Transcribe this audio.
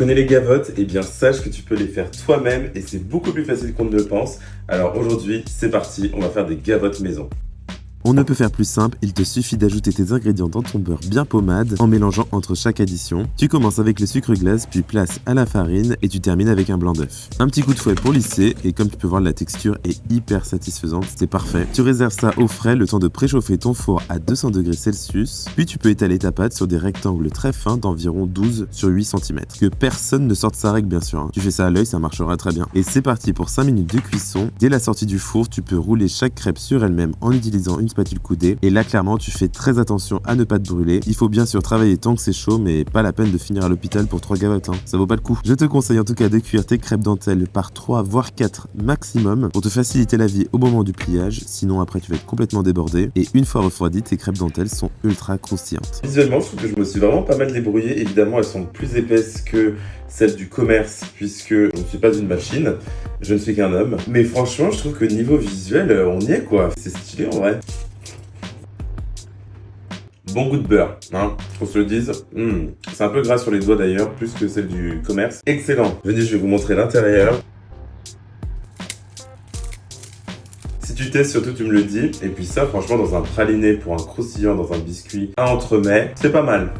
connais les gavottes? Eh bien sache que tu peux les faire toi-même et c'est beaucoup plus facile qu'on ne le pense. Alors aujourd'hui, c'est parti, on va faire des gavottes maison. On ne peut faire plus simple, il te suffit d'ajouter tes ingrédients dans ton beurre bien pommade en mélangeant entre chaque addition. Tu commences avec le sucre glace, puis place à la farine et tu termines avec un blanc d'œuf. Un petit coup de fouet pour lisser et comme tu peux voir la texture est hyper satisfaisante, c'est parfait. Tu réserves ça au frais le temps de préchauffer ton four à 200 degrés Celsius, puis tu peux étaler ta pâte sur des rectangles très fins d'environ 12 sur 8 cm. Que personne ne sorte sa règle bien sûr, Tu fais ça à l'œil, ça marchera très bien. Et c'est parti pour 5 minutes de cuisson. Dès la sortie du four, tu peux rouler chaque crêpe sur elle-même en utilisant une spatule coudée. Et là, clairement, tu fais très attention à ne pas te brûler. Il faut bien sûr travailler tant que c'est chaud, mais pas la peine de finir à l'hôpital pour 3 gavottes, Ça vaut pas le coup. Je te conseille en tout cas de cuire tes crêpes dentelles par 3 voire 4 maximum pour te faciliter la vie au moment du pliage. Sinon, après, tu vas être complètement débordé. Et une fois refroidies, tes crêpes dentelles sont ultra croustillantes. Visuellement, je trouve que je me suis vraiment pas mal débrouillé. Évidemment, elles sont plus épaisses que celles du commerce puisque je ne suis pas une machine, je ne suis qu'un homme. Mais franchement, je trouve que niveau visuel, on y est quoi. C'est stylé en vrai. Bon goût de beurre, qu'on se le dise. C'est un peu gras sur les doigts d'ailleurs, plus que celle du commerce. Excellent. Venez, je vais vous montrer l'intérieur. Si tu testes, surtout tu me le dis. Et puis ça, franchement, dans un praliné pour un croustillant, dans un biscuit à entremets, c'est pas mal.